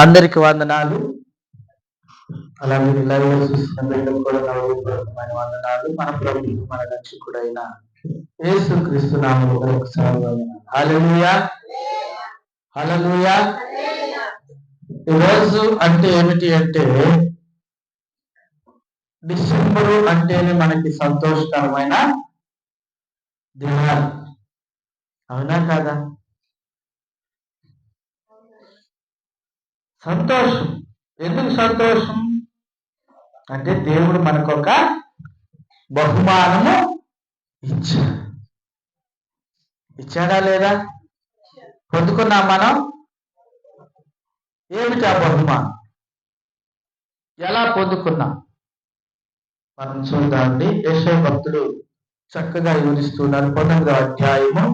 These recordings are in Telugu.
అందరికి వందనాలు. అలాగే లైవ్ చూస్తున్న బిడ్డలు కూడా నవమైన వందనాలు. మన ప్రభు మన రక్షకుడైన యేసుక్రీస్తు నామములో ఒకసారి వందనాలు. హల్లెలూయా, హల్లెలూయా. ఈరోజు అంటే ఏమిటి అంటే, డిసెంబరు అంటేనే మనకి సంతోషకరమైన దినాలు. అవునా కాదా? సంతోషం. ఎందుకు సంతోషం అంటే, దేవుడు మనకొక బహుమానము ఇచ్చాడా లేదా? పొందుకున్నాం మనం. ఏమిటి ఆ బహుమానం? ఎలా పొందుకున్నాం మనం చూద్దామండి. యెషయా భక్తుడు చక్కగా వివరిస్తున్నారు. 19వ అధ్యాయము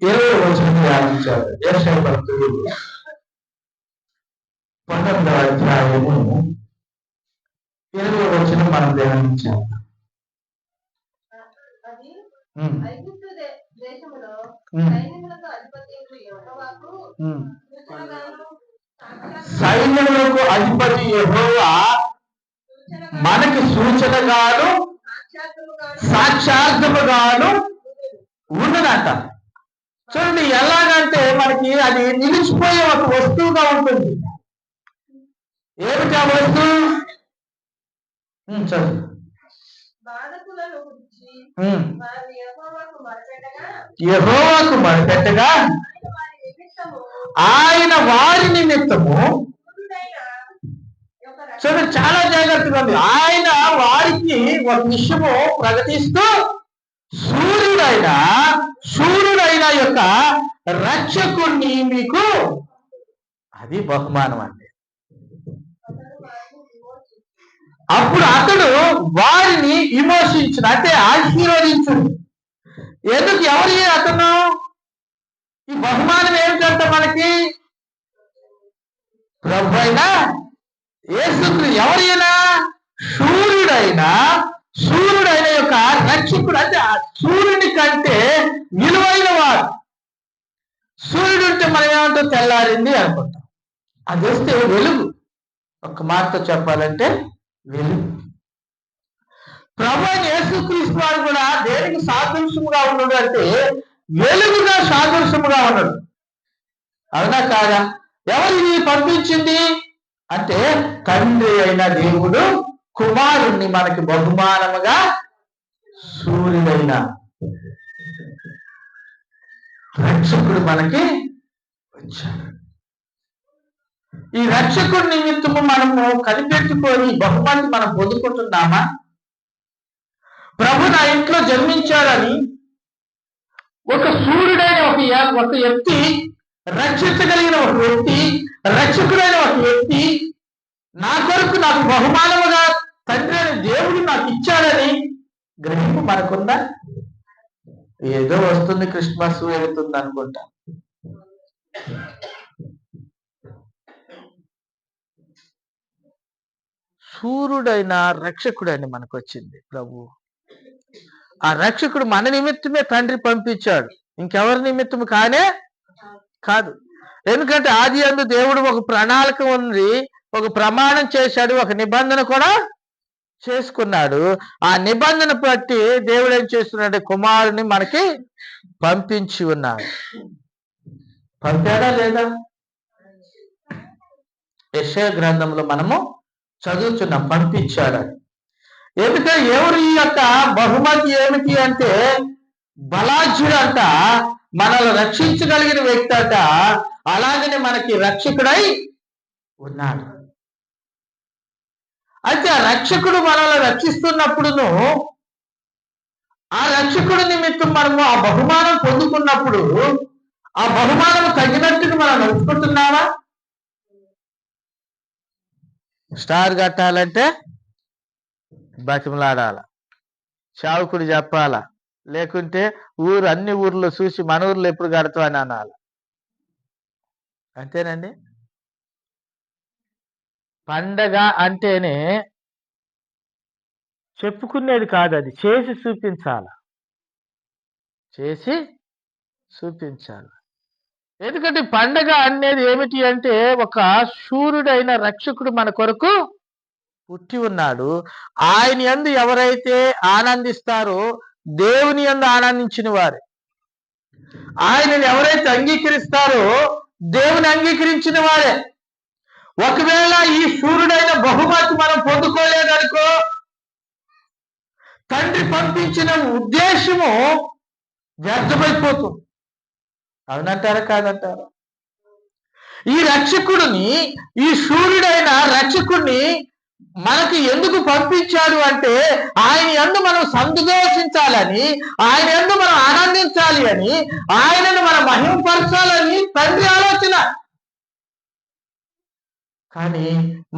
20వ వచనం ధ్యానించారు. యెషయా భక్తుడు 19వ అధ్యాయము 20వ వచనం మనం ధ్యానించాము. సైన్యములకు అధిపతి యెహోవా మనకి సూచనగాను సాక్షాత్ముగాను ఉన్నదంట. చూడండి, ఎలాగంటే మనకి అది నిలిచిపోయే ఒక వస్తువుగా ఉంటుంది. ఏమిటి ఆ వస్తువు? చదువు. యెహోవాకు మొరపెట్టగా ఆయన వారి నిమిత్తము, చూడండి చాలా జాగ్రత్తగా ఉంది. ఆయన వారికి ఒక విషయము ప్రకటిస్తూ శూరుడైన యొక్క రక్షకుణ్ణి మీకు, అది బహుమానం అండి. అప్పుడు అతడు వారిని విమోచించును, అంటే ఆశీర్వదించును. ఎందుకు? ఎవరి అతను? ఈ బహుమానం ఏమిటంట మనకి? ప్రభు అయిన యేసుక్రీస్తు. ఎవరైనా? సూర్యుడైన యొక్క రక్షకుడు. అంటే సూర్యుని కంటే విలువైన వాడు. సూర్యుడు ఉంటే మనం ఏమంటాం? తెల్లారింది అనుకుంటాం. అది వస్తే వెలుగు. ఒక మాటతో చెప్పాలంటే వెలుగు. ప్రభు అయిన యేసుక్రీస్తు వారు కూడా దేనికి సాదృశ్యముగా ఉన్నాడు అంటే, వెలుగుగా సాదృశ్యముగా ఉన్నాడు. అవునా కాదా? ఎవరిని పంపించింది అంటే, తండ్రి అయిన దేవుడు కుమారుణ్ణి మనకి బహుమానముగా సూర్యుడైన రక్షకుడు మనకి వచ్చాడు. ఈ రక్షకుడి నిమిత్తము మనము కనిపెట్టుకొని బహుమతి మనం పొందుకుంటున్నామా? ప్రభు నా ఇంట్లో జన్మించాడని ఒక సూర్యుడైన ఒక వ్యక్తి, రక్షించగలిగిన ఒక వ్యక్తి, రక్షకుడైన ఒక వ్యక్తి నా కొరకు నాకు బహుమానముగా తండ్రి అయిన దేవుడు నాకు ఇచ్చాడని గ్రహింపు మనకుందా? ఏదో వస్తుంది, క్రిస్మస్ వెళుతుంది అనుకుంటా. సూర్యుడైన రక్షకుడని మనకు వచ్చింది ప్రభు. ఆ రక్షకుడు మన నిమిత్తమే తండ్రి పంపించాడు, ఇంకెవరి నిమిత్తము కాదు. ఎందుకంటే ఆది యందు దేవుడు ఒక ప్రణాళిక ఉంది, ఒక ప్రమాణం చేశాడు, ఒక నిబంధన కూడా చేసుకున్నాడు. ఆ నిబంధన బట్టి దేవుడు ఏం చేస్తున్నాడు? కుమారుని మనకి పంపించి ఉన్నాడు. పంపాడా లేదా? యెషయా గ్రంథంలో మనము చదువుతున్నాం, పంపించాడని. ఎందుకంటే ఎవరు ఈ యొక్క బహుమతి ఏమిటి అంటే, బలాఢ్యుడు అంట, మనల్ని రక్షించగలిగిన వ్యక్తి అంట. అలాగనే మనకి రక్షకుడై ఉన్నాడు. అయితే ఆ రక్షకుడు మనల్ని రక్షిస్తున్నప్పుడును, ఆ రక్షకుడి నిమిత్తం మనము ఆ బహుమానం పొందుకున్నప్పుడు, ఆ బహుమానం తగినట్టుగా మనం నడుచుకుంటున్నావా? స్టార్ కట్టాలంటే బతిమలాడాల, చావుకుడు చెప్పాలా, లేకుంటే అన్ని ఊర్లో చూసి మన ఊర్లో ఎప్పుడు కడతావు అని అనాల. అంతేనండి. పండగ అంటేనే చెప్పుకునేది కాదు, అది చేసి చూపించాలి. ఎందుకంటే పండగ అనేది ఏమిటి అంటే ఒక శూరుడైన రక్షకుడు మన కొరకు పుట్టి ఉన్నాడు. ఆయన యందు ఎవరైతే ఆనందిస్తారో దేవుని యందు ఆనందించిన వారు, ఆయనను ఎవరైతే అంగీకరిస్తారో దేవుని అంగీకరించిన వారే. ఒకవేళ ఈ శూరుడైన బహుమతి మనం పొందుకోలేదనుకో, తండ్రి పంపించిన ఉద్దేశము వ్యర్థమైపోతుంది. అవునంటారా కాదంటారా? ఈ రక్షకుడిని, ఈ శూరుడైన రక్షకుడిని మనకి ఎందుకు పంపించాడు అంటే ఆయన యందు మనం సంతోషించాలని, ఆయన యందు మనం ఆనందించాలి అని, ఆయనను మనం మహిమపరచాలని తండ్రి ఆలోచన. కానీ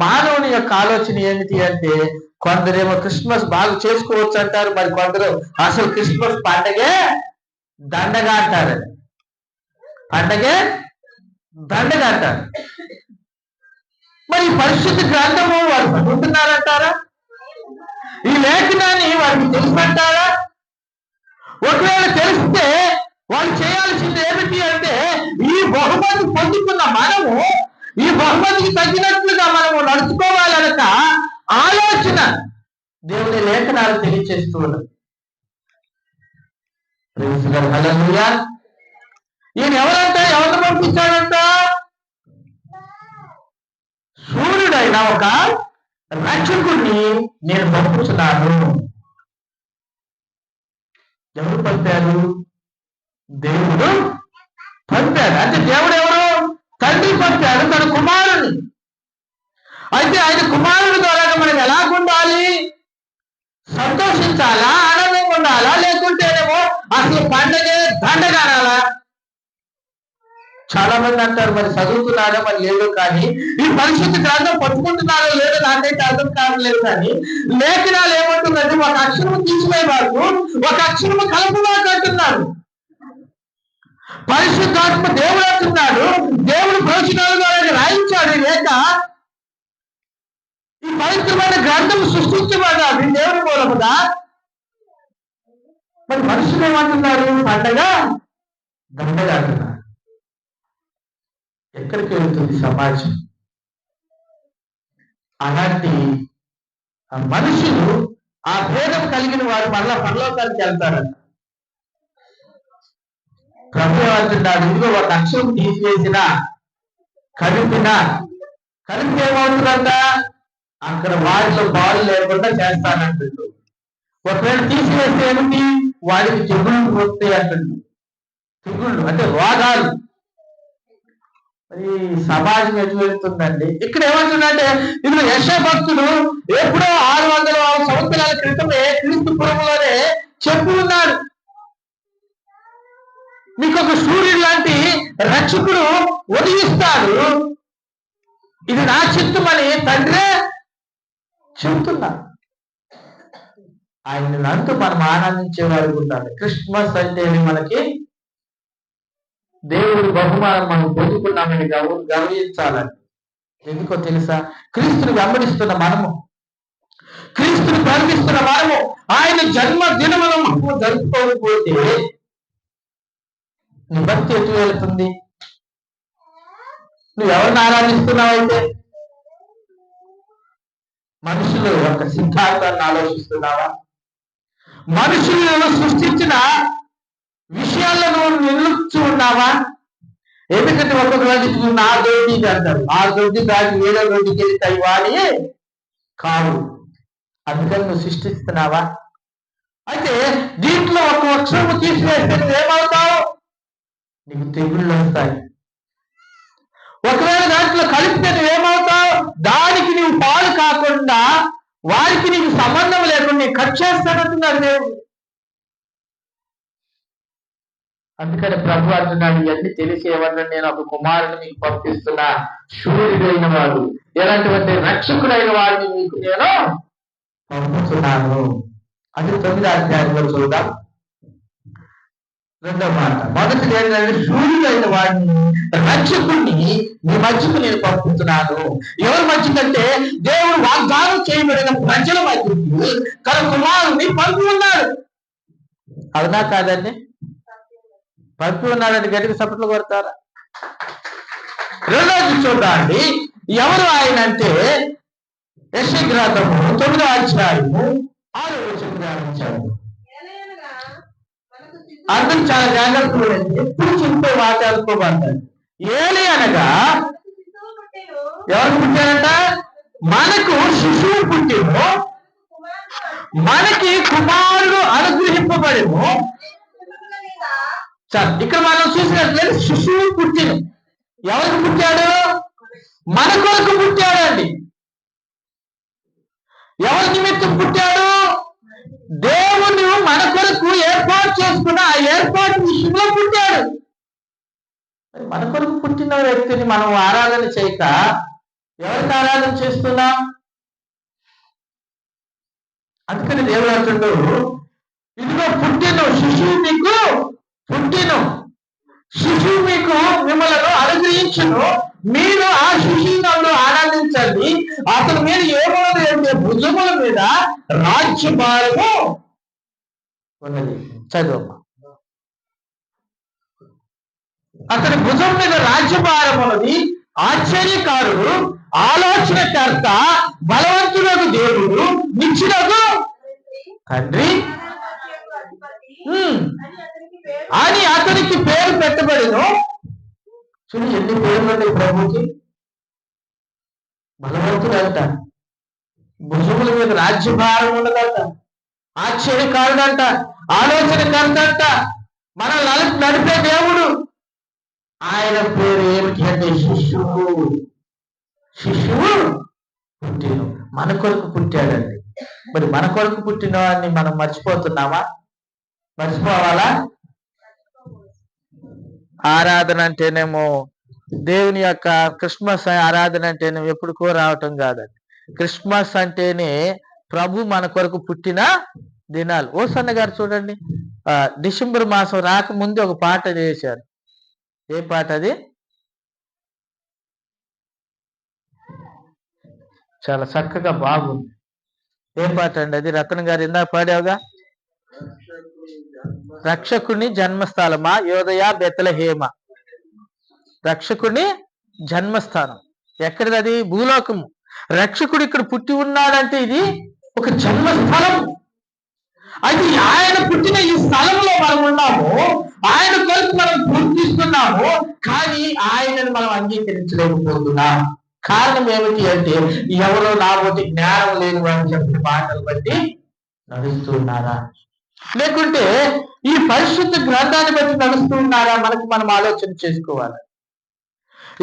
మానవుని యొక్క ఆలోచన ఏమిటి అంటే, కొందరేమో క్రిస్మస్ బాగా చేసుకోవచ్చు అంటారు, మరి కొందరు అసలు క్రిస్మస్ పండగే దండగా అంటారు. పండగే దండగా అంటారు. మరి పరిశుద్ధ గ్రంథము వారు చదువుతున్నారంటారా? ఈ లేఖనాన్ని వారికి తెలుసంటారా? ఒకవేళ తెలిస్తే వాళ్ళు చేయాల్సింది ఏమిటి అంటే, ఈ బహుమతి పొందుకున్న మనము ఈ బహుమతికి తగ్గినట్లుగా మనము నడుచుకోవాలనక ఆలోచన దేవుని లేఖనాలు తెలియచేస్తూ ఉన్నది. ఈయన ఎవరంట? ఎవరిని పంపించాడంట? సూర్యుడైన ఒక రక్షకుడిని నేను పంపుతున్నాను. ఎవరు పంపారు? దేవుడు పంపాడు. అంటే దేవుడు ఎవరు? తండ్రి పంపాడు తన కుమారుని. అయితే ఆయన కుమారుడి ద్వారా మనం ఎలా ఉండాలి? సంతోషించాలా? ఆనందంగా ఉండాలా? లేకుంటేనేమో అసలు పండగే దండగానాలా? చాలా మంది అంటారు, మరి చదువుతున్నారో మరి లేదో, కానీ ఈ పరిశుద్ధ గ్రంథం పట్టుకుంటున్నారో లేదో నాకైతే అర్థం కావట్లేదు. కానీ లేఖనాలు ఏమంటున్నది? ఒక అక్షరము తీసివేయబాకు, ఒక అక్షరము కలపబాకు అంటున్నాడు. పరిశుద్ధాత్మ దేవుడు అంటున్నాడు, దేవుడు ప్రవచనాల ద్వారా రాయించాడు. లేక ఈ పవిత్రమైన గ్రంథం సృష్టించబడ్డాడు దేవుని మూలముగా. మరి మనుషులు ఏమంటున్నారు? పండగ దండగా అంటున్నారు. ఎక్కడికి వెళ్తుంది సమాజం? అలాంటి మనుషులు, ఆ భేదం కలిగిన వారు మళ్ళా పరలోకానికి వెళ్తారంట. ప్రభు అంటున్నాడు, ఇదిగో ఒక అక్షరం తీసివేసిన కలిపి ఏమవుతుందంట? అక్కడ వారిలో బాలు లేకుండా చేస్తానంటుండు. ఒకవేళ తీసివేస్తే ఏమిటి? వాడికి తెగుళ్ళు వస్తాయి అంటుండు. తెగుళ్ళు అంటే రోగాలు. మరి సమాజం ఎటు వెళ్తుందండి? ఇక్కడ ఏమంటుందంటే, ఇది యెషయా భక్తుడు ఎప్పుడో 600 సంవత్సరాల క్రితమే క్రీస్తు పూర్వంలోనే చెప్పి ఉన్నాడు, మీకు ఒక సూర్యుడు లాంటి రక్షకుడు ఉదయిస్తాడు, ఇది నా చిత్తమని తండ్రే చెబుతున్నాడు. ఆయన నందు మనం ఆనందించేవారు ఉండాలి. క్రిస్మస్ అంటే మనకి దేవుడి బహుమానం మనం పొందుకున్నామని గౌరవించాలని. ఎందుకో తెలుసా? క్రీస్తుని వెంబడిస్తున్న మనము, క్రీస్తుని ప్రేమిస్తున్న మనము ఆయన జన్మదినమును మనము జరుపుకోకపోతే నీ భక్తి ఎటు వెళుతుంది? నువ్వు ఎవరిని ఆరాధిస్తున్నావైతే? మనుషులు యొక్క సిద్ధాంతాన్ని ఆలోచిస్తున్నావా? మనుషులను సృష్టించిన విషయాల్లో నువ్వు నిలుచు ఉన్నావా? ఎందుకంటే ఒక్కొక్క రోజు నా దొడ్డికి అంటారు, ఆ దొడ్డి దాటి ఏదో దొడ్డికి వెళ్ళి తైవాని కావు. అందుకని నువ్వు సృష్టిస్తున్నావా? అయితే దీంట్లో ఒక అక్షరము తీసివేస్తే నువ్వేమవుతావు? నీకు తెగుళ్ళు వస్తాయి. ఒకవేళ దాంట్లో కలిపితే నువ్వేమవుతావు? దానికి నువ్వు పాలు కాకుండా వారికి నీకు సంబంధం లేకుండా నేను కట్ చేస్తానంటున్నాడు దేవుడు. అందుకని ప్రభు అంటున్నాడు, ఇవన్నీ తెలిసి ఏమన్నా నేను ఒక కుమారుని మీకు పంపిస్తున్నా, శూరుడైన వాడు, ఎలాంటి రక్షకుడైన వాడిని మీకు నేను పంపుతున్నాను. అది 9వ అధ్యాయంలో చూద్దాం. 2వ మాట. మొదటిది ఏంటంటే, శూరుడైన వాడిని, రక్షకుడిని మీ మధ్యకు నేను పంపుతున్నాను. ఎవరి మధ్యకంటే దేవుడు వాగ్దానం చేయబడిన ప్రజల మధ్యకు తన కుమారుని పంపి ఉన్నాడు. అవునా కాదండి? పంపి ఉన్నాడని గట్టిగా చప్పట్లు కొడతారా? రెండోది చూడండి, ఎవరు ఆయన అంటే యెషయా గ్రంథము 9వ అధ్యాయము 6వ వచనం ధ్యానించాడు. అందరూ చాలా జాగ్రత్తగా ఎప్పుడు చెప్తూ మాట్లాడుకోబడతారు. ఏలి అనగా ఎవరు పుట్టారంట? మనకు శిశువు పుట్టిను, మనకి కుమారుడు అనుగ్రహింపబడిను. సార్ ఇక్కడ మనం చూసినట్లయితే శిశువు పుట్టిను. ఎవరికి పుట్టాడు? మన కొరకు పుట్టాడండి. ఎవరి నిమిత్తం పుట్టాడు? దేవుడు మన కొరకు ఏర్పాటు చేసుకున్న ఆ ఏర్పాటు విషయంలో పుట్టాడు. మన కొరకు పుట్టిన వ్యక్తిని మనం ఆరాధన చేయక ఎవరికి ఆరాధన చేస్తున్నాం? అందుకని దేవుడు అంటుండు, ఇదిగో పుట్టిను శిశువు మీకు పుట్టిను, శిశువు మీకు మిమ్మల్ని అనుగ్రహించును, మీరు ఆ శిశువులో ఆనందించండి. అతని మీద ఏమన్నది అంటే భుజముల మీద రాజ్యభారము ఉన్నది. చదువు. అతని భుజం మీద రాజ్యభారం ఉన్నది. ఆశ్చర్యకారుడు, ఆలోచనకర్త, బలవంతులకు దేవుడు, నిత్యులకు తండ్రి అని అతనికి పేరు పెట్టబడిను. చూడు ఎన్ని పేర్లు ఉన్నాయి ప్రభుకి. బలవంతుడు అంట, భుజముల మీద రాజ్యభారం ఉన్నదంట, ఆశ్చర్యకారుడు అంట, ఆలోచనకర్త అంట, మనల్ని నడిపే దేవుడు. ఆయన పేరు ఏమిటి అంటే శిశువు. శిశువు పుట్టిను, మన కొరకు పుట్టాడండి. మరి మన కొరకు పుట్టిన వాడిని మనం మర్చిపోతున్నామా? మర్చిపోవాలా? ఆరాధన అంటేనేమో దేవుని యొక్క క్రిస్మస్ ఆరాధన అంటేనేమో ఎప్పుడుకో రావటం కాదండి. క్రిస్మస్ అంటేనే ప్రభు మన కొరకు పుట్టిన దినాలు. ఓసన్న గారు చూడండి, డిసెంబర్ మాసం రాకముందే ఒక పాట చేశారు. ఏ పాట అది? చాలా చక్కగా బాగుంది. ఏ పాట అండి అది? రత్న గారు ఇందాక పాడావుగా, రక్షకుని జన్మస్థలమా యోదయ బెత్లెహేమ. రక్షకుని జన్మస్థానం ఎక్కడిది? అది భూలోకము. రక్షకుడు ఇక్కడ పుట్టి ఉన్నాడంటే ఇది ఒక జన్మస్థలం. అయితే ఆయన పుట్టిన ఈ స్థలంలో మనం ఉన్నాము, ఆయన కొరకు మనం గుర్తిస్తున్నాము, కానీ ఆయనను మనం అంగీకరించలేకపోతున్నాం. కారణం ఏమిటి అంటే ఎవరో నాబోటి జ్ఞానం లేని అని చెప్పిన మాటలు బట్టి నడుస్తున్నారా, లేకుంటే ఈ పరిశుద్ధ గ్రంథాన్ని బట్టి నడుస్తూ ఉన్నారా? మనకు మనం ఆలోచన చేసుకోవాలి.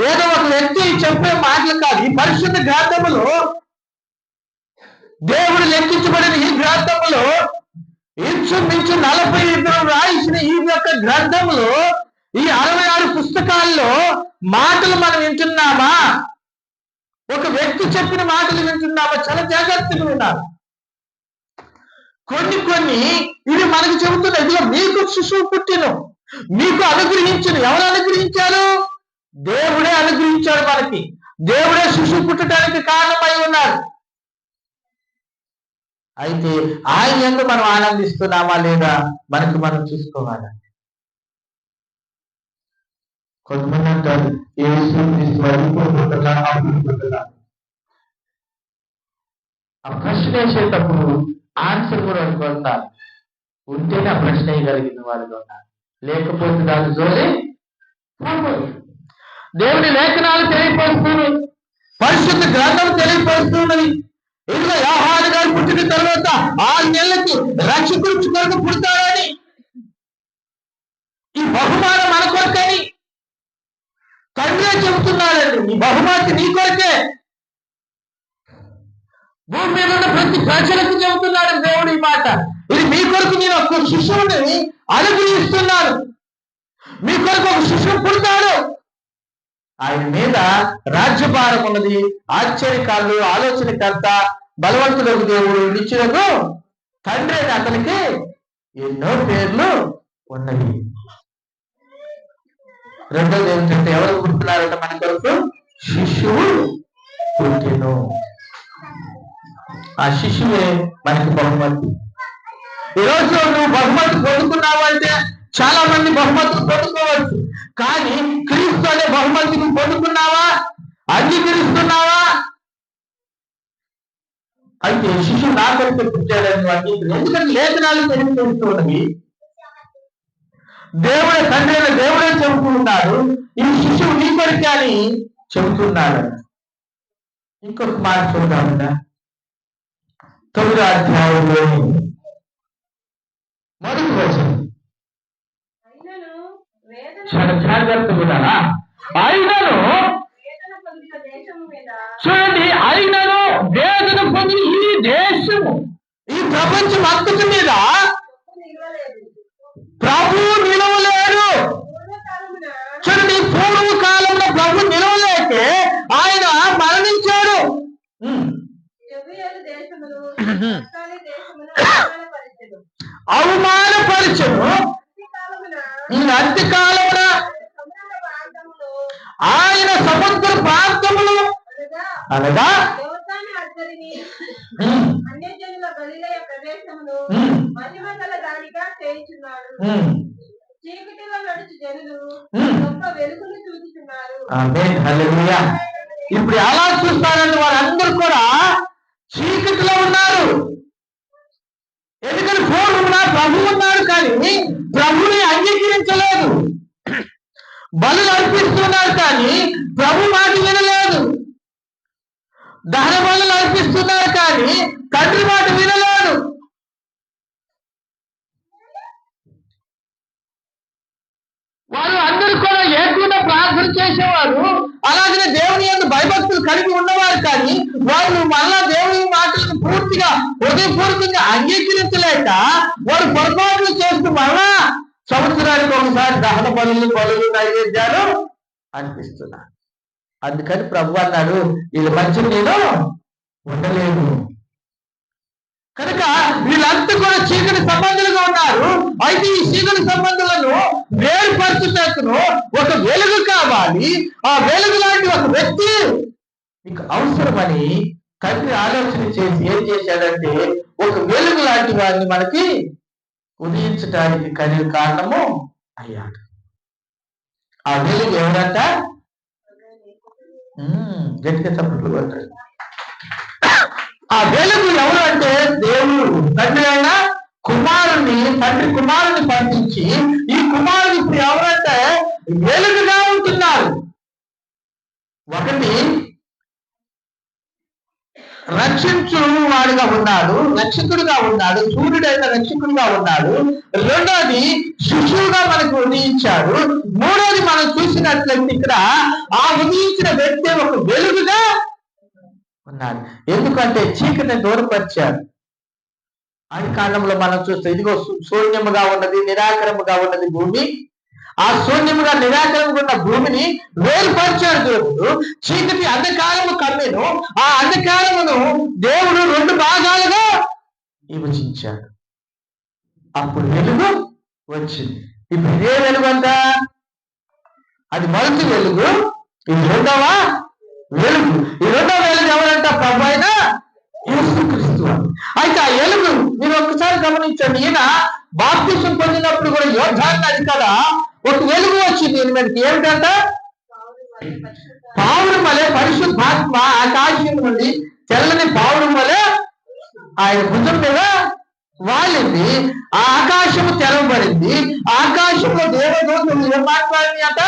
ఏదో ఒక వ్యక్తి చెప్పే మాటలు కాదు. ఈ పరిశుద్ధ గ్రంథములో, దేవుడు లెక్కించబడిన ఈ గ్రంథములో, ఇంచుమించు 42 రాయించిన ఈ యొక్క గ్రంథంలో, ఈ 66 పుస్తకాల్లో మాటలు మనం వింటున్నామా? ఒక వ్యక్తి చెప్పిన మాటలు వింటున్నామా? చాలా జాగ్రత్తగా వినాలి. కొన్ని ఇది మనకు చెబుతున్న, ఇదిగో మీకు శిశువు పుట్టిను, మీకు అనుగ్రహించును. ఎవరు అనుగ్రహించారు? దేవుడే అనుగ్రహించాడు మనకి. దేవుడే శిశువు పుట్టడానికి కారణమై ఉన్నారు. అయితే ఆయన యందు మనం ఆనందిస్తున్నామా లేదా మనకు మనం చూసుకోవాలి. కొంతమంది అంటారు ఆ ప్రశ్న వేసేటప్పుడు ఆన్సర్ కూడా అనుకుంటారు. ఉంటేనే ఆ ప్రశ్న వేయగలిగిన వారిగా ఉన్నారు, లేకపోతే దాని జోలి దేవుని లేఖనాలు తెలియపరుస్తున్నది, పరిశుద్ధ గ్రంథం తెలియపరుస్తున్నది. ఇదిగో యోహాను గారు పుట్టిన తర్వాత 6 నెలలకు రక్షకుడు కొరకు పుడతాడని, ఈ బహుమానం మన కొరకని తండ్రి చెబుతున్నాడండి. ఈ బహుమానం నీ కొరకే, భూమి మీద ఉన్న ప్రతి ప్రజలకు చెబుతున్నాడు దేవుడు ఈ మాట. ఇది మీ కొరకు నేను ఒక శిశువుని అనుగ్రహిస్తున్నాను, మీ కొరకు ఒక శిశువు పుడతాడు. ఆయన మీద రాజ్యభారం ఉన్నది. ఆశ్చర్యకారుడు, ఆలోచనకర్త, బలవంతులకు దేవుడు, నిత్యులకు తండ్రి అని అతనికి ఎన్నో పేర్లు ఉన్నవి. రెండోది ఏమిటంటే ఎవరు పుడుతున్నారంటే మన కొరకు శిశువు పుట్టిను. ఆ శిశువే మనకి బహుమతి. ఈరోజు నువ్వు బహుమతి పొందుకున్నావు అంటే చాలా మంది బహుమతులు పొందుకోవచ్చు, కానీ క్రీస్తు అనే బహుమతిని పొందుకున్నావా, అంగీకరిస్తున్నావా? అయితే శిశువు నా కొరకు పుట్టాడని వాటి ఎందుకంటే లేఖనాలు తెలియజేస్తున్నవి. దేవుడే తండ్రి అయిన దేవుడే చెబుతూ ఉన్నాడు, ఈ శిశువు నీ కొరికే అని చెబుతున్నాడు. ఇంకొక మాట చూద్దామన్నా, 9వ అధ్యాయంలో మొదటి వచనం జాగ్రత్తగా అయినను చూడండి, అయినను వేదన పొంది ఈ దేశము, ఈ ప్రపంచం అంతటి మీద ప్రభు నిలవలేడు. చూడండి, పూర్వకాలంలో ప్రభు నిలవలేకే ఆయన మరణించాడు. అవమానపరచను ఈ అంత్యకాలమున ఆయన సముద్ర ప్రాంతములు అనగా ఇప్పుడు ఎలా చూస్తారంటే వారందరూ కూడా చీకటిలో ఉన్నారు. ఎందుకంటే పూర్వం ప్రభు ఉన్నారు, కానీ ప్రభుని అంగీకరించలేదు. బలులు అర్పిస్తున్నారు, కానీ ప్రభు మాట వినలేదు. దహన బలులు అర్పిస్తున్నారు, కానీ తండ్రి మాట వినలేదు. వారు అందరూ కూడా ఏకుండా ప్రార్థన చేసేవారు, అలాగే దేవుని యందు భయభక్తులు కలిగి ఉన్నవారు, కానీ వారు మళ్ళా దేవుని మాటలను పూర్తిగా హృదయపూర్వకంగా అంగీకరించలేక వారు పొరపాట్లు చేస్తూ మళ్ళా సంవత్సరానికి ఒకసారి దహన బలులు నైవేద్యాలు అనిపిస్తున్నారు. అందుకని ప్రభు అన్నాడు, వీళ్ళ మధ్య నేను ఉండలేను. కనుక వీళ్ళంతా కూడా చీకటి సంబంధులుగా ఉన్నారు. అయితే ఈ చీకటి సంబంధులను వేరుపరచుటకును ఒక వెలుగు కావాలి. ఆ వెలుగు లాంటి ఒక వ్యక్తి మీకు అవసరమని తండ్రి ఆలోచన చేసి ఏం చేశాడంటే ఒక వెలుగు లాంటి వారిని మనకి ఉదయించడానికి కలిగిన కారణము అయ్యాడు. ఆ వెలుగు ఎవరంట? గట్టిగా చప్పట్లు కొట్టాడు. ఆ వెలుగు ఎవరు అంటే దేవుడు తండ్రి అయిన తండ్రి కుమారుని పంపించి ఈ కుమారుడు ఇప్పుడు ఎవరంటే వెలుగుగా ఉంటున్నారు. ఒకటి రక్షించు వాడుగా ఉన్నాడు, రక్షకుడుగా ఉన్నాడు, సూర్యుడైన రక్షకుడుగా ఉన్నాడు. రెండోది శిశువుగా మనకు ఉదయించాడు. మూడోది మనం చూసినట్లయితే ఇక్కడ ఆ ఉదయించిన వ్యక్తి ఒక వెలుగుగా ఉన్నాడు. ఎందుకంటే చీకటిని దూరపరిచాడు. ఆది కాండంలో మనం చూస్తే ఇదిగో శూన్యముగా ఉన్నది, నిరాకరముగా ఉన్నది భూమి. ఆ శూన్యముగా నిరాకరముగా ఉన్న భూమిని వేరుపరిచాడు దేవుడు. చీకటి అంధకారము కమ్మెను. ఆ అంధకారమును దేవుడు 2 భాగాలుగా విభజించాడు. అప్పుడు వెలుగు వచ్చింది. ఇప్పుడు ఇదే వెలుగు అంట, అది మొదటి వెలుగు, ఇది రెండవ వెలుగు. ఈ రెండవ వెలుగు ఎవరంట? ప్రభు అయిన యేసుక్రీస్తు. అయితే ఆ వెలుగు మీరు ఒక్కసారి గమనించండి. ఈయన బాప్తిసం పొందినప్పుడు కూడా యోర్దాను నది కదా ఒక వెలుగు వచ్చింది ఈయన మీదకి. ఏమిటంట? పావురం వలె పరిశుద్ధాత్మ ఆకాశం నుండి తెల్లని పావురం వలె ఆయన భుజం మీద వాలింది. ఆ ఆకాశము తెరవబడింది. ఆకాశంలో దేవదూతలు ఏం మాట్లాడింది అంట?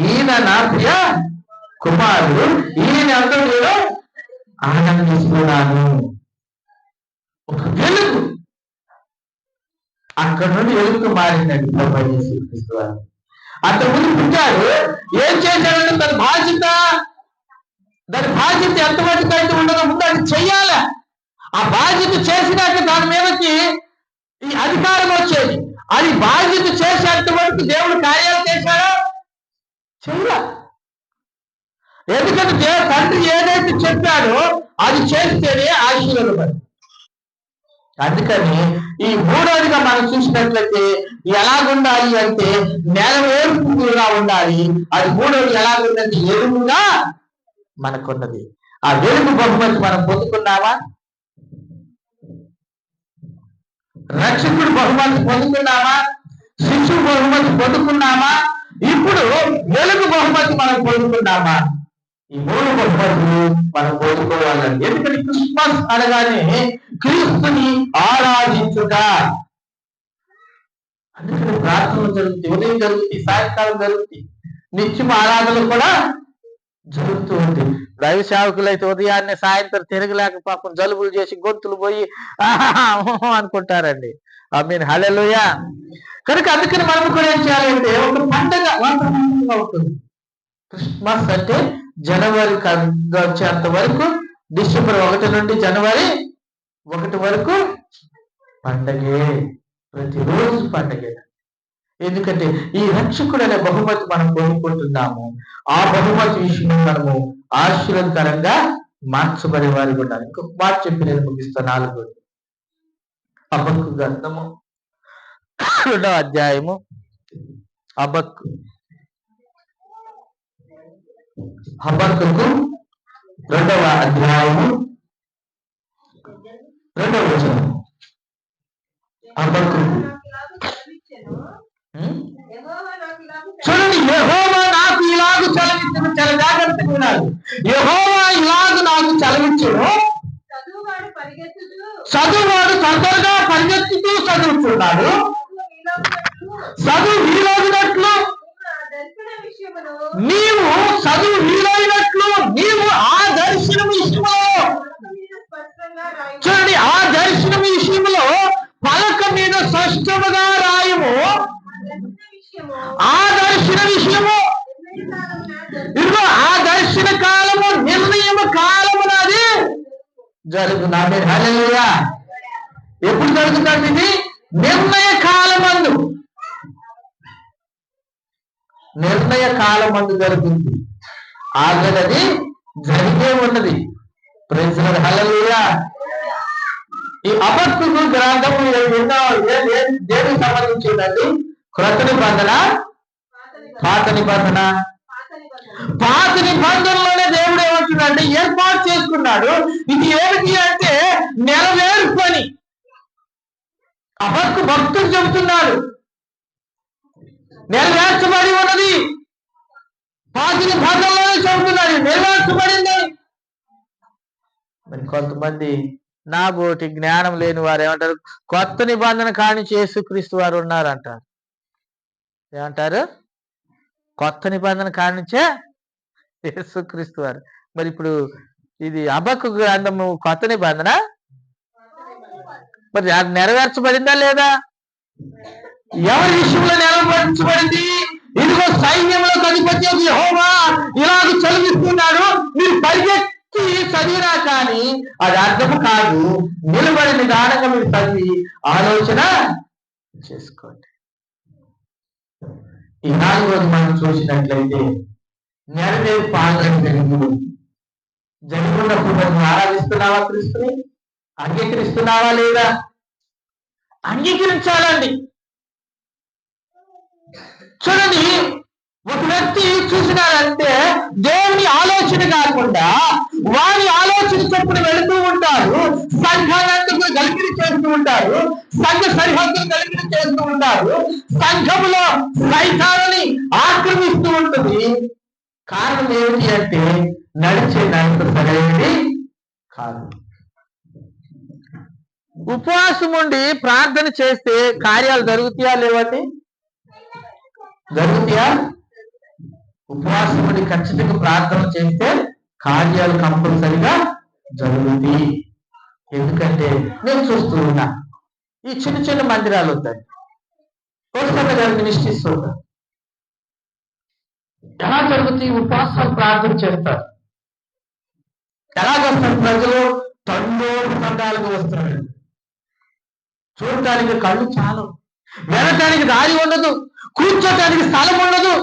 ఈయన నా ప్రియ కుమారుడు, ఈయన అందరూ నేను ఆనందిస్తున్నాను. ఒక వెలుగు అక్కడ నుండి వెలుగు మారిందండి ప్రభు యేసుక్రీస్తు. అంతకుముందు పుట్టాడు, ఏం చేశాడంటే దాని బాధ్యత ఎంతవరకు అయితే ఉండదో ముందు అది చెయ్యాలి. ఆ బాధ్యత చేసినాక దాని మీదకి ఈ అధికారం వచ్చేది. అది బాధ్యత చేసేంత వరకు దేవుడు కార్యాలు చేశాడో చెయ్యాలి. ఎందుకంటే తండ్రి ఏదైతే చెప్పాడో అది చేస్తేనే ఆశీర్వాదపడి. అందుకని ఈ మూడోదిగా మనం చూసినట్లయితే ఎలాగుండాలి అంటే నెరవేర్పుగా ఉండాలి. అది మూడోది ఎలాగుందంటే వెలుగుగా మనకున్నది. ఆ వెలుగు బహుమతి మనం పొందుకున్నావా? రక్షకుడు బహుమతి పొందుకున్నావా? బహుమతి పొందుకున్నామా? ఇప్పుడు వెలుగు బహుమతి మనం పొందుకున్నామా? ఈ 3 బహుమతులు మనం పొందుకోవాలండి. ఎందుకంటే క్రిస్మస్ అనగానే క్రీస్తుని ఆరాధించుట. అందుకని ప్రార్థనలు జరుగుతాయి, ఉదయం జరుగుతాయి, సాయంకాలం జరుగుతాయి, నిత్యం ఆరాధనలు కూడా జరుగుతూ ఉంది. దైవ సేవకులు అయితే ఉదయాన్నే సాయంత్రం తిరగలేక పాపం జలుబులు చేసి గొంతులు పోయి అనుకుంటారండి. ఆమేన్, హల్లెలూయా. కనుక అందుకని మనం కూడా ఏం చేయాలంటే ఒక పండగ వాతావరణంగా ఉంటుంది. క్రిస్మస్ అంటే జనవరి వచ్చేంత వరకు, డిసెంబర్ 1 నుండి జనవరి 1 వరకు పండగే, ప్రతిరోజు పండగే. ఎందుకంటే ఈ రక్షకుడు అనే బహుమతి మనం పొందుకుంటున్నాము. ఆ బహుమతి విషయంలో మనము ఆశీర్వాదకరంగా మార్చబడే వారికి ఉండాలి. ఇంకొక మాట చెప్పి నేను ముగిస్తాను. 4 హబక్కు గ్రంథము 2వ అధ్యాయము. హబక్కు 2వ అధ్యాయము 2వ వచనం. హబక్కు చూడండి, యెహోవా నాకు ఇలాగు చలవించును. చాలా జాగ్రత్తగా ఉన్నారు. యెహోవా ఇలాగు నాకు చలవించును. చదువువాడు తొందరగా పరిగెత్తుతూ చదువుతున్నాడు. చదువు వీలైనట్లు నీవు చదువు వీలైనట్లు నీవు ఆ దర్శనం విషయంలో చూడండి, ఆ దర్శనం విషయంలో పలక మీద స్పష్టముగా రాయము. ఆ దర్శన విషయము ఇదిగో, ఆ దర్శన కాలము నిర్ణయం కాలము నాది జరుగుతుంది. ఆమేన్, హల్లెలూయా. ఎప్పుడు జరుగుతుంది ఇది? నిర్ణయ కాలమందు, నిర్ణయ కాలమందు జరుగుతుంది. ఆగదది జరిగే ఉన్నది. ప్రైజ్ ది లార్డ్, హల్లెలూయా. ఈ హబక్కు గ్రంథము దేనికి సంబంధించిందండి? క్రొత్త నిబంధన, పాత నిబంధన. పాత నిబంధనలోనే దేవుడు ఏమంటున్నాడు? ఏర్పాటు చేసుకున్నాడు. ఇది ఏమిటి అంటే నెరవేరు పని. హబక్కు భక్తులు చెబుతున్నాడు, నెరవేర్చబడి ఉన్నది. పాత నిబంధనలోనే చెబుతున్నాడు నెరవేర్చబడింది. మరి కొంతమంది నా బోటి జ్ఞానం లేని వారు ఏమంటారు? కొత్త నిబంధన కానించి యేసుక్రీస్తు వారు ఉన్నారంటారు. ఏమంటారు? కొత్త నిబంధన కానించే యేసుక్రీస్తు వారు. మరి ఇప్పుడు ఇది హబక్కు గ్రంథము కొత్త నిబంధన, మరి అది నెరవేర్చబడిందా లేదా? ఎవరి విషయంలో నెరవేర్చబడింది? ఇదిగో సైన్యములకు అధిపతి యెహోవా ఇలాగ చదివిస్తున్నాడు. మీరు పరిగెత్తి చదివినా కానీ అది అర్థము కాదు. నిలబడి నిదానంగా మీరు చదివి ఆలోచన చేసుకోండి. ఈ 4 రోజు మనం చూసినట్లయితే నెరవేరు పాలన జరుగుతున్నప్పుడు మనం ఆరాధిస్తున్నావా? క్రీస్తుని అంగీకరిస్తున్నావా లేదా? అంగీకరించాలండి. చూడండి, ఒక వ్యక్తి చూసినారంటే దేవుని ఆలోచన కాకుండా వారి ఆలోచన చొప్పున వెళుతూ ఉంటారు. సంఘాలంతా గలిపిడి చేస్తూ ఉంటారు. సంఘ సరిహద్దులు గలిపిడి చేస్తూ ఉంటారు. సంఘములో సైతాన్ని ఆక్రమిస్తూ ఉంటుంది. కారణం ఏమిటి అంటే నడిచే నడక సరైనది కాదు. ఉపవాసం ఉండి ప్రార్థన చేస్తే కార్యాలు జరుగుతాయా లేవండి? జరుగుతాయా? ఉపవాసం ఉండి ఖచ్చితంగా ప్రార్థన చేస్తే కార్యాలు కంపల్సరిగా జరుగుతాయి. ఎందుకంటే నేను చూస్తూ ఉన్నా, ఈ చిన్న చిన్న మందిరాలు ఉంటాయి, కోసంగా మినిస్ట్రీస్ ఉంటాయి. ఎలా జరుగుతాయి? ఉపవాసాలు ప్రార్థన చేస్తారు. ఎలాగొస్తారు ప్రజలు? తండాలుగా వస్తారు. చూడటానికి కళ్ళు చాలు, వెళ్ళటానికి దారి ఉండదు, కూర్చోటానికి స్థలం ఉండదు.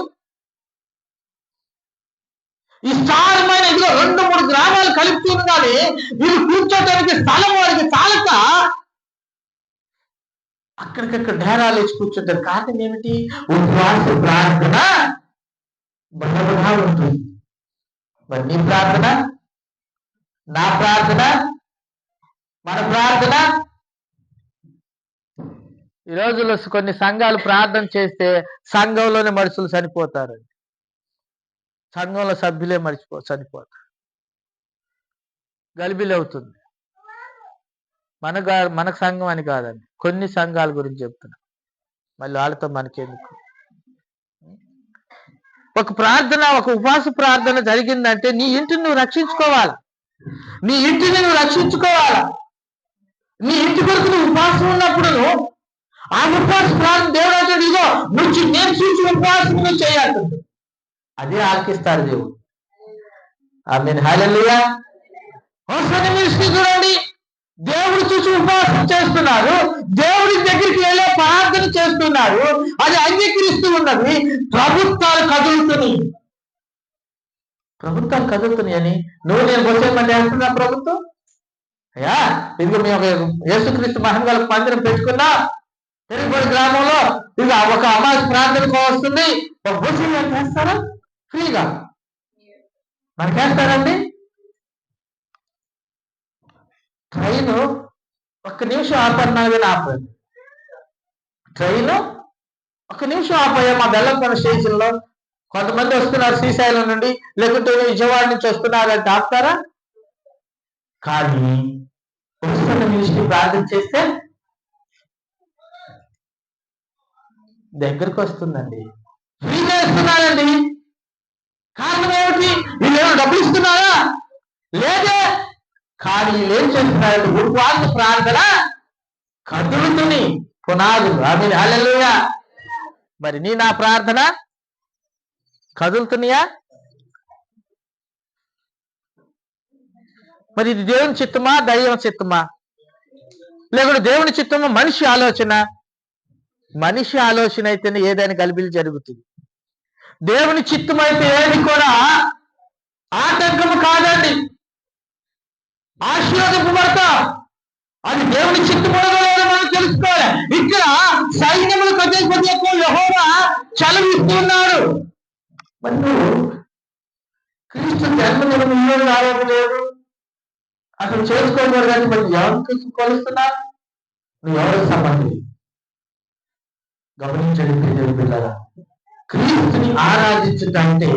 ఈ విస్తారమైన ఇదిలో 2-3 గ్రామాలు కలుపుతుంది, కానీ వీళ్ళు కూర్చోటానికి స్థలం వారికి చాలక అక్కడికక్కడ డేరాలు వేసి కూర్చుంటారు. కారణం ఏమిటి? ఉపవాస ప్రార్థన బలబలా ఉంటుంది. మరి నీ ప్రార్థన, నా ప్రార్థన, మన ప్రార్థన ఈ రోజుల్లో కొన్ని సంఘాలు ప్రార్థన చేస్తే సంఘంలోనే మనుషులు చనిపోతారండి. సంఘంలో సభ్యులే చనిపోతారు. గలిబిలి అవుతుంది. మనకు సంఘం అని కాదండి, కొన్ని సంఘాల గురించి చెప్తున్నా. మళ్ళీ వాళ్ళతో మనకెందుకు? ఒక ప్రార్థన, ఒక ఉపవాస ప్రార్థన జరిగిందంటే నీ ఇంటిని నువ్వు రక్షించుకోవాలా. నీ ఇంటిని నువ్వు రక్షించుకోవాలా. నీ ఇంటి కొరకు నువ్వు ఉపవాసం ఉన్నప్పుడు ఆ ఉపవాస ప్రార్థన దేవుడు అంటాడు, ఇదో నువ్వు నేను చూసి ఉపవాసం నువ్వు చేయాలి. అదే ఆలకిస్తారు దేవుడు. ఆమేన్, హల్లెలూయా. చూడండి, దేవుడు చూసి ఉపవాసం చేస్తున్నారు, దేవుడి దగ్గరికి వెళ్ళే ప్రార్థన చేస్తున్నారు, అది అంగీకరిస్తూ ఉన్నది. ప్రభుత్వాలు కదులుతున్నాయి అని నువ్వు నేను వచ్చేయమంటే అంటున్నా ప్రభుత్వం. అయ్యా ఇది మేము యేసుక్రీస్తు మహంగళ మందిరం పెట్టుకున్నా తెలుగుపడి గ్రామంలో, ఇది ఒక అమ్మాయి ప్రార్థనకు వస్తుంది, ఒక భోజనం చేస్తారా ఫ్రీగా? మనకేస్తారండి. ట్రైన్ ఒక్క నిమిషం ఆపన్నాగా ఆపండి. ట్రైన్ ఒక్క నిమిషం ఆపోయా. మా బెల్లంకొండ స్టేషన్ లో కొంతమంది వస్తున్నారు శ్రీశైలం నుండి, లేకుంటే విజయవాడ నుంచి వస్తున్నారంటే ఆపుతారా? కానీ వస్తున్న నిలిచి ప్రార్థన చేస్తే దగ్గరకు వస్తుందండి. ఫ్రీగా ఇస్తున్నారండి. కారణం ఏమిటి? వీళ్ళు డబ్బులు ఇస్తున్నారా? లేదే. కానీ వీళ్ళు ఏం చేస్తున్నారంటే ఉపవాస ప్రార్థన కదులుతుని పునాదులు. ఆమేన్, హల్లెలూయా. మరి నా ప్రార్థన కదులుతున్నాయా? మరి ఇది దేవుని చిత్తమా, దైవం చిత్తమా? లేకుంటే దేవుని చిత్తమా, మనిషి ఆలోచన? మనిషి ఆలోచన అయితేనే ఏదైనా గలిబిలి జరుగుతుంది. దేవుని చిత్తం అయితే ఏది కూడా ఆటంకము కాదండి, ఆశీర్వదింపబడతాం. అది దేవుని చిత్తము మనం తెలుసుకోవాలి. ఇక్కడ సైన్యములకు అధిపతి యెహోవా చలవిస్తున్నాడు. మరి నువ్వు క్రీస్తు జన్మదినం ఆరోగ్యం లేదు అసలు చేసుకోకూడదు, కానీ మరి ఎవరికి కొలుస్తున్నా? నువ్వు ఎవరికి సంబంధం? గమనించండి పిల్లరా, క్రీస్తుని ఆరాధించటంటే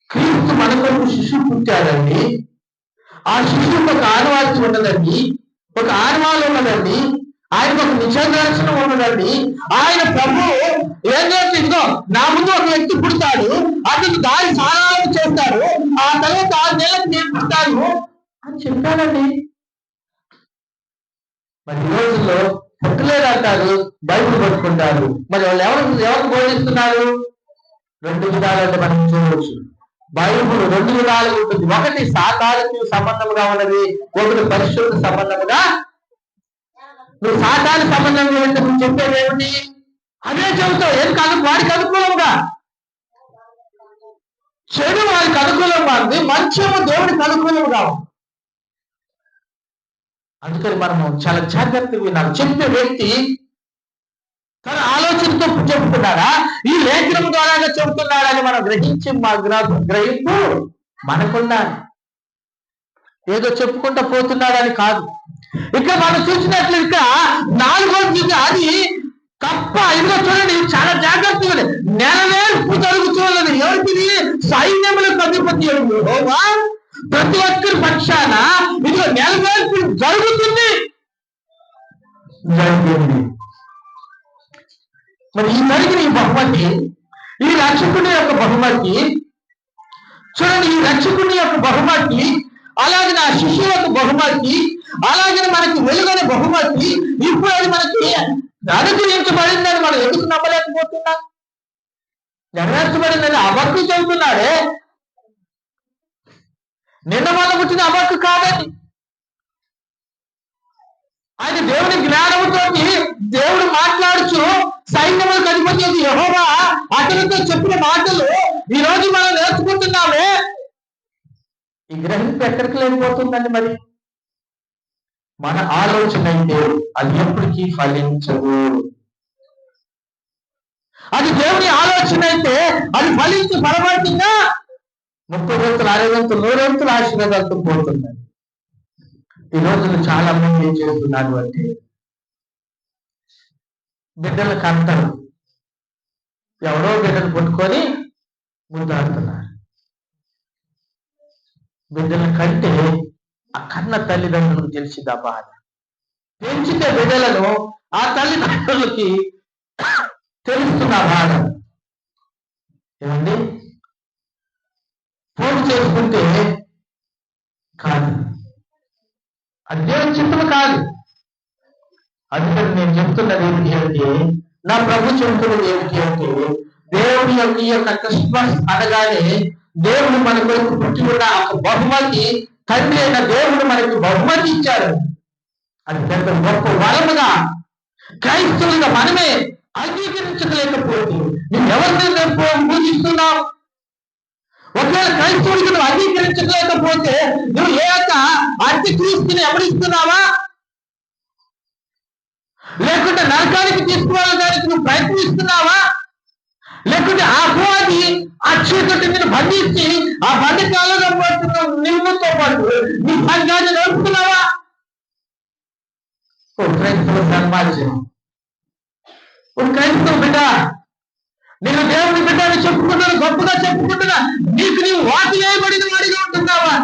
క్రీస్తు మన కొరకు శిశువు పుట్టాడండి. ఆ శిశువుకి ఒక ఆనవాయితీ ఉన్నదండి, ఒక ఆనవాళ్ళు ఉన్నదండి, ఆయనకు ఒక నిజదర్శనం ఉన్నదండి. ఆయన ప్రభు ఏం చేస్తుందో, నా ముందు ఒక వ్యక్తి పుడతాడు, అతను దారి సారాలు చేస్తాడు, ఆ తర్వాత 6 నెలలకు నేను పుడతాను అని చెప్పాడండి. మరి ఈ రోజుల్లో పుట్టలేదు అంటారు, బైబిల్ పట్టుకుంటారు. మరి వాళ్ళు ఎవరు బోధిస్తున్నారు? 2 విధాలంటే మనం చూడవచ్చు. బైబిల్ 2 విధాలుగా ఉంటుంది. ఒకటి సాతానికి సంబంధముగా ఉన్నది, ఒకటి పరిశుద్ధ సంబంధముగా. నువ్వు సాతానికి సంబంధంగా ఉంటే నువ్వు చెప్పేది ఏమిటి? అదే చెబుతావు. ఏది కాదు, వాడికి అనుకూలంగా. చెడు వాడికి అనుకూలంగా ఉంది, మంచేమో దేవుడికి అనుకూలంగా ఉంది. అందుకని మనము చాలా జాగ్రత్తగా వినాలి. చెప్పే వ్యక్తి తన ఆలోచనతో చెబుతున్నాడా, ఈ లేఖనం ద్వారాగా చెబుతున్నాడని మనం గ్రహించి గ్రహింపు మనకుండాలి. ఏదో చెప్పుకుంటూ పోతున్నాడని కాదు. ఇక్కడ మనం చూసినట్లు ఇక్కడ 4వ అది తప్ప. ఇదిగో చూడండి, చాలా జాగ్రత్తగా నెలవేర్పు జరుగుతున్నది. ఎవరికి? సైన్యములకు అధిపతి యెహోవా ప్రతి ఒక్కరి పక్షాన ఇదిగో నెలవేర్పు జరుగుతుంది. మరి ఈ జరిగిన ఈ బహుమతి, ఈ రక్షకుని యొక్క బహుమతి చూడండి, ఈ రక్షకుని యొక్క బహుమతి, అలాగే నా శిష్యుల యొక్క బహుమతి, అలాగే మనకి వెలుగైన బహుమతి ఇప్పుడు అది మనకి అనుగ్రహించబడిందని మనం ఎందుకు నమ్మలేకపోతున్నాం? నెరవేర్చబడిందని అబక్కు చెబుతున్నాడే. నిన్న మన పుట్టిన అబక్కు కాదని, ఆయన దేవుని జ్ఞానంతో దేవుడు మాట్లాడుచు సైన్యములకు అధిపతి యెహోవా అతనితో చెప్పిన మాటలు ఈ రోజు మనం నేర్చుకుంటున్నామే. ఈ గ్రహింపు ఎక్కడికి లేకపోతుందండి. మరి మన ఆలోచన అయితే అది ఎప్పటికీ ఫలించదు. అది దేవుని ఆలోచన అయితే అది ఫలించి పరమార్థంగా 30 వంతులు 60 వంతులు 100 వంతులు ఆశీర్వాదాలతో పోతున్నాయి. ఈ రోజులు చాలా మంది ఏం చేస్తున్నారు అంటే బిడ్డలు కంటారు, ఎవరో బిడ్డలు పట్టుకొని ముద్దాడుతున్నారు. బిడ్డల కంటే ఆ కన్న తల్లిదండ్రులకు తెలిసింది ఆ బాధ. పెంచితే బిడ్డలను ఆ తల్లిదండ్రులకి తెలుస్తున్న బాధ. ఏమండి, పోటు చేసుకుంటే కాదు, అది దేవుని చిత్తం కాదు. అందుకని నేను చెప్తున్నది ఏమిటి అంటే, నా ప్రభు చెబుతున్నది ఏమిటి అంటే, దేవుని ఈ యొక్క క్రిస్మస్ అనగానే దేవుడు మన కొరకు పుట్టి ఉన్న ఒక బహుమతి, తండ్రి అయిన దేవుడు మనకి బహుమతి ఇచ్చారు. అది పెద్ద గొప్ప వరముగా క్రైస్తవులుగా మనమే అంగీకరించలేకపోతే నువ్వు ఎవరిని పూజిస్తున్నావు? ఒకవేళ క్రైస్తవుడికి నువ్వు అంగీకరించలేకపోతే నువ్వు ఏ యొక్క అంత్యక్రీస్తుని ఎవరిస్తున్నావా? లేకుంటే నరకానికి తీసుకువెళ్ళడానికి నువ్వు ప్రయత్నిస్తున్నావా? లేకుంటే ఆ అపవాది ఆ చీకటి నేను బంధించి ఆ బంధకాలలో పడుతున్న నిలువుతో పాటు నీ సంఘాన్ని నడుపుతున్నావా? ఓ క్రైస్తవ సన్మార్జం, ఓ క్రైస్తవ బిడ్డ, నేను దేవుని బిడ్డని చెప్పుకుంటున్నా, గొప్పగా చెప్పుకుంటున్నా, నీకు నీవు వాటి వేయబడిన వాడిగా ఉంటున్నావా?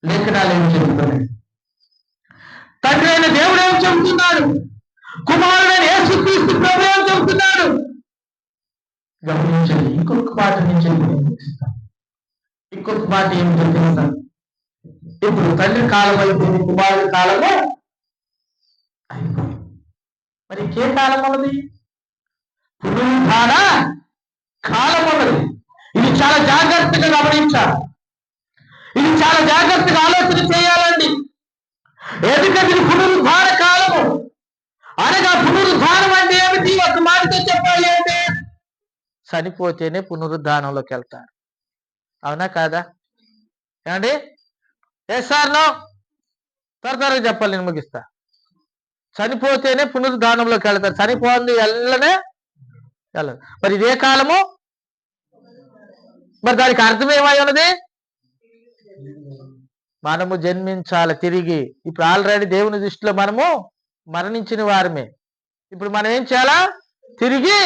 లేఖనాలు ఏమి చెబుతున్నాయి? తండ్రి అయిన దేవుడు ఏమి చెబుతున్నాడు? కుమారుడైన యేసుక్రీస్తు ప్రభు ఏమి చెబుతున్నాడు? గమనించండి. ఇంకొక మాట నుంచి ఇంకొక మాట ఏమి చెప్తున్నాను. ఇప్పుడు తండ్రి కాలం అయిపోయింది, కుమారుడి కాలము అయిపోయింది. మరి ఇంకే కాలం ఉన్నది? పునరుద్ధాన కాలం ఉన్నది. ఇది చాలా జాగ్రత్తగా గమనించాలి, ఇది చాలా జాగ్రత్తగా ఆలోచన చేయాలండి. ఎందుకంటే ఇది పునరుద్ధాన కాలము. అనగా పునరుద్ధానం అంటే ఏమిటి? ఒక మాటతో చెప్పాలి అంటే చనిపోతేనే పునరుద్ధానంలోకి వెళ్తారు. అవునా కాదా? ఏమండి? Yes or no? త్వరగా చెప్పాలి, నేను ముగిస్తా. చనిపోతేనే పునరుద్ధానంలోకి వెళ్తారు, చనిపోయింది వెళ్ళనే వెళ్ళదు. మరి ఇదే కాలము, మరి దానికి అర్థం ఏమై ఉన్నది? మనము జన్మించాలి తిరిగి. ఇప్పుడు ఆల్రెడీ దేవుని దృష్టిలో మనము మరణించిన వారమే. ఇప్పుడు మనం ఏం చేయాలా? తిరిగి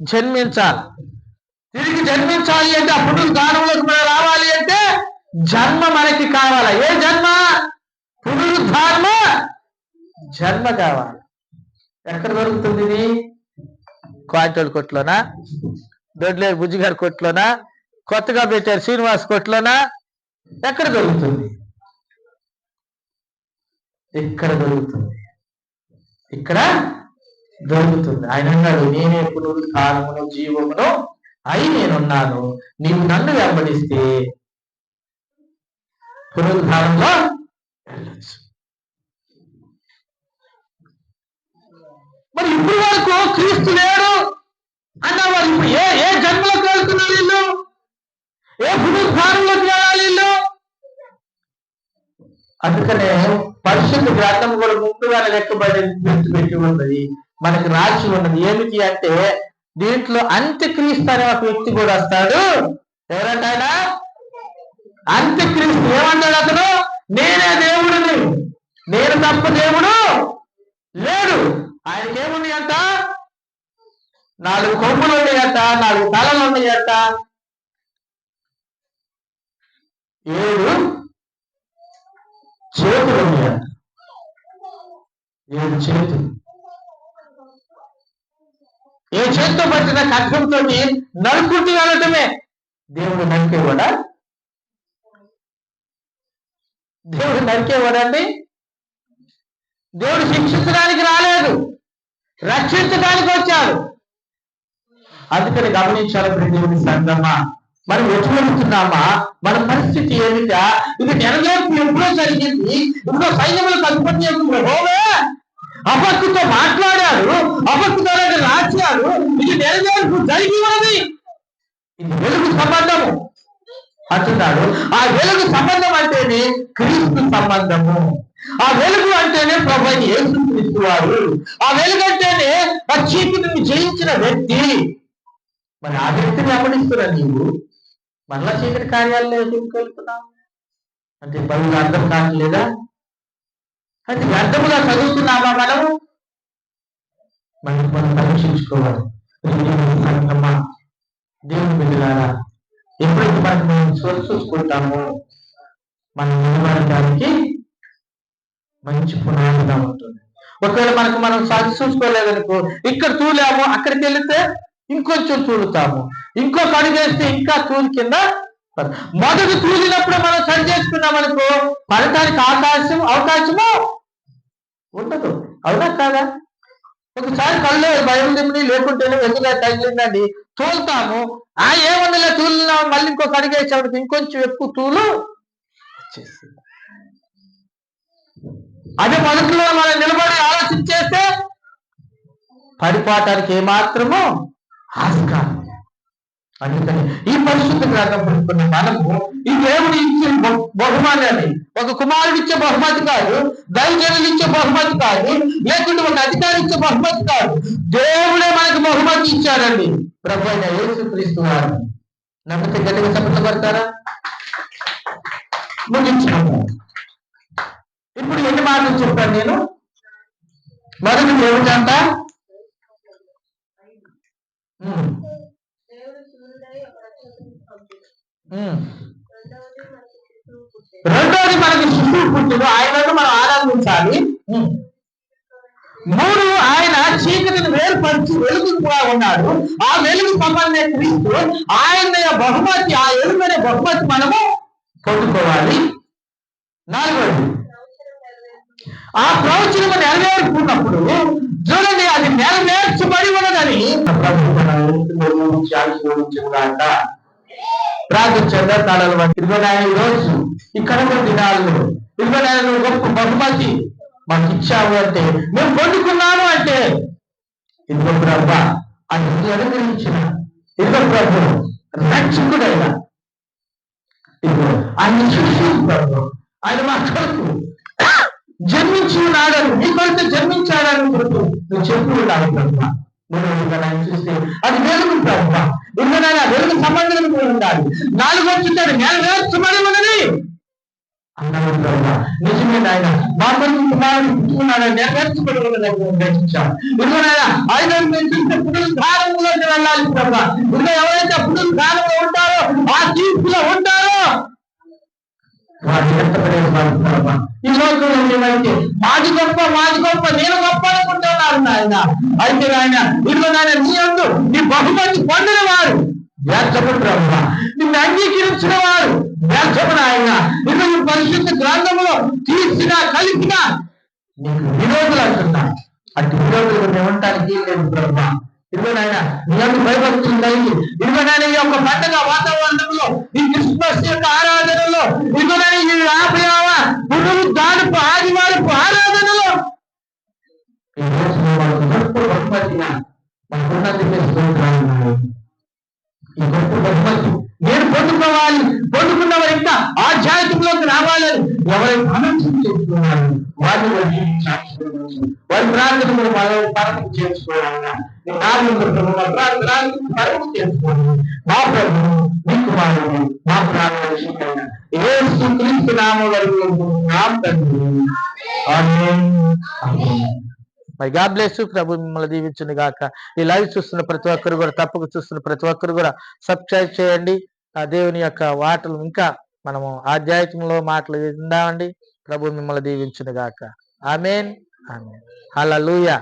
జన్మించాలి. తిరిగి జన్మించాలి అంటే ఆ పునరుద్ధానంలోకి మనం రావాలి అంటే జన్మ మనకి కావాలా? ఏ జన్మ? పునరుద్ధాన జన్మ కావాలి. ఎక్కడ దొరుకుతుంది ఇది? కోటోళ్ళ కొట్లోనా, దొడ్లేరు బుజ్జిగారి కొట్లోనా, కొత్తగా పెట్టారు శ్రీనివాస్ కొట్లోనా? ఎక్కడ దొరుకుతుంది? ఇక్కడ దొరుకుతుంది, ఇక్కడ దొరుకుతుంది. ఆయన అన్నాడు, నేనే పునరుద్ధానమును జీవమును అయి నేనున్నాను, నీవు నన్ను వెంబడిస్తే పునరుద్ధానంలో వెళ్ళచ్చు. మరి ఇప్పుడు వరకు క్రీస్తు లేడు అన్నవారు ఇప్పుడు ఏ జన్మలోకి వెళ్తున్నారు వీళ్ళు? ఏ పునరుద్ధానంలోకి వెళ్ళాలి వీళ్ళు? అందుకనే పరిశుద్ధ గ్రంథం కూడా ముందుగానే లెక్కబడి పెట్టి ఉన్నది, మనకి రాసి ఉన్నది. ఏమిటి అంటే దీంట్లో అంత్యక్రీస్తు అనే ఒక వ్యక్తి కూడా వస్తాడు. ఎవరంటే ఆయన అంత్యక్రీస్తు. ఏమన్నాడు అతను? నేనే దేవుడిని, నేను తప్ప దేవుడు లేడు. ఆయనకి ఏమున్నాయంట? 4 కొమ్ములు ఉన్నాయట, 4 తలలు ఉన్నాయట, 7 చేతులు ఉన్నాయట. 7 చేతులు. ఏ చేతితో పట్టిన ఖడ్గంతో నరుకుంటూ వెళ్ళటమే. దేవుడు నరికేవాడా? దేవుడు నరికేవాడండి? దేవుడు శిక్షించడానికి రాలేదు, రక్షించడానికి వచ్చాడు. అందుకని గమనించాలి దేవుని సంగమా, మనం ఎటువెళ్తున్నామా, మన పరిస్థితి ఏమిటా? ఇది నెరవేర్పు ఎప్పుడో జరిగింది. ఇప్పుడు సైన్యములకు అధిపతి యెహోవా అపక్కుతో మాట్లాడాడు, అపక్కుతో రాశాడు. ఇది నెరవేర్పు జరిగి ఉన్నది. ఇది వెలుగు సంబంధము అంటున్నాడు. ఆ వెలుగు సంబంధం అంటేనే క్రీస్తు సంబంధము. ఆ వెలుగు అంటేనే ప్రభువైన యేసుక్రీస్తు వారు. ఆ వెలుగు అంటేనే ఆ చీకటిని జయించిన వ్యక్తి. మరి ఆ వ్యక్తిని వెంబడిస్తున్నా నీవు మళ్ళా చీకటి కార్యాలయం వెళ్తున్నావు అంటే బైబిల్ అర్థం కావట్లేదా? అది అర్థముగా చదువుతున్నామా మనము? మనం పరీక్షించుకోవాలి. దేవుని బిడ్డలారా, ఎప్పుడైతే మనం చూసుకుంటామో మనం నిలబడడానికి మంచి పునాదిగా ఉంటుంది. ఒకవేళ మనం చూసుకోలేదనుకో, ఇక్కడ తూలాము, అక్కడికి వెళితే ఇంకొంచెం తూలుతాము, ఇంకొక అడుగు వేస్తే ఇంకా తూలి కింద. మొదటి తూలినప్పుడు మనం సరి చేసుకున్నాం అనుకో, పడటానికి అవకాశము ఉండదు. అవునా కాదా? ఒకసారి కళ్ళు భయం లేకుంటేనే ఎందుకు తగిలిందండి, తూలుతాము. ఏముందిలే తూలినాము, మళ్ళీ ఇంకొక అడుగు వేసేవాడికి ఇంకొంచెం ఎక్కువ తూలు వచ్చేసింది. అదే మనసులో మనం నిలబడి ఆలోచించేస్తే పడిపోవటానికి ఏమాత్రము ఆస్కారం. అందుకని ఈ పరిశుద్ధ గ్రంథం పడుకున్న మనము ఈ దేవుడు ఇచ్చే బహుమాని అని, ఒక కుమారుడు ఇచ్చే బహుమతి కాదు, దైవజనులు ఇచ్చే బహుమతి కాదు, లేకుంటే ఒక అధికారి ఇచ్చే బహుమతి కాదు, దేవుడే మనకు బహుమతి ఇచ్చాడండి. ప్రభు అయిన యేసుక్రీస్తు వారు. నమ్మితే గట్టిగా చప్పట్లు కొడతారా? ముగించుకుంటాం. ఇప్పుడు ఎన్ని మాటలు చెప్పాను నేను? మొదటి ఏమిటంట? రెండోది మనకి శిశువు పుట్టిన ఆయనను మనం ఆరాధించాలి. 3 ఆయన చీకటిని వేరుపరిచి వెలుగుగా ఉన్నాడు. ఆ వెలుగు మమ్మల్ని క్రీస్తు, ఆయన బహుమతి, ఆ ఎలుగనే బహుమతి మనము పొందుకోవాలి. 4వది ఆ ప్రవచనము నెరవేర్చుకున్నప్పుడు చూడండి, అది నెరవేర్చబడి ఉన్నదని ప్రార్థించండి. తాళాలు ఇదిగో నాయన, ఈరోజు ఇక్కడ దినాల్లో ఇదిగో నాయన నువ్వు గొప్ప బహుమతి మాకు ఇచ్చావు అంటే, మేము పొందుకున్నాము అంటే, ఇదిగో ప్రభు అది అనుగ్రహించిన ఇదిగో ప్రభు రక్షకుడైన ఇదిగో ఆయన శిష్యుడు ప్రభు, ఆయన మా కొరకు జన్మించి ఉన్నాడని, మీ కొరకు జన్మించాడని కొరకు నువ్వు చెప్పి ఉండాలి ప్రభు. మనం చూస్తే అది వెలుగు ప్రభు, ఇందునైనా వెలుగు సంబంధం ఉండాలి. 4వ చూస్తాడు నెరవేర్చబడి ఉన్నది అన్నాడు ప్రభు. నిజమే నాయన, మా కొరకు కుమారుడు పుట్టుకున్నాడని నెరవేర్చబడి ఉన్నది గ్రహించాడు. ఇందునైనా 5వ మేము చూస్తే పునరుద్ధారంలోకి వెళ్ళాలి ప్రభు. ఇందులో ఎవరైతే పునరుద్ధారంలో ఉంటారో, ఆ తీర్పులో ఉంటారో వారు ఎత్తపడేవారు. ఈ లోకంలో ఏమైతే మాది గొప్ప నేను గొప్ప అనుకుంటున్నారు నాయన. అయితే ఆయన ఇదిగో నాయన, నీ అందు నీ బహుమతి పొందిన వారు వ్యర్థము బ్రహ్మ, నిన్ను అంగీకరించిన వారు వ్యర్థము నాయన. ఇదిగో ఈ పరిశుద్ధ గ్రంథంలో తీర్చినా కలిపినా నీకు విరోధులు అంటున్నారు. అటు విరోధులు ఉండటానికి లేదు బ్రహ్మ. ఇదిగో నాయన, నీ అందు భయభక్తులు కలిగి ఇదిగో నాయన ఈ యొక్క పండుగ వాతావరణంలో, ఈ క్రిస్మస్ యొక్క ఆరాధనలో, ఇదిగో నాయన ఈ 50వ పునరుద్ధానపు ఆదివారపు ఆరాధనలో ఈ గొప్ప బహుమతి నేను పొందుకోవాలి, పొందుకున్నవారు ఇంకా ఆధ్యాత్మికంలోకి రావాలని ఎవరైతే ఆలోచన చేస్తున్నారు వారి ప్రార్థన పరమ చేసుకోవాలన్నా పరమ చేసుకోవాలి. మా ప్రభు మీకు మానవుడు, మా ప్రార్థన యేసు క్రీస్తు నామములో మరి గాడ్ బ్లెస్ యు. ప్రభు మిమ్మల్ని దీవించును గాక. ఈ లైవ్ చూస్తున్న ప్రతి ఒక్కరు కూడా, తప్పక చూస్తున్న ప్రతి ఒక్కరు కూడా సబ్స్క్రైబ్ చేయండి. ఆ దేవుని యొక్క మాటలు ఇంకా మనము ఆధ్యాత్మంలో మాటలు విందామండి. ప్రభు మిమ్మల్ని దీవించును గాక. ఆమేన్, ఆమేన్, హల్లెలూయా.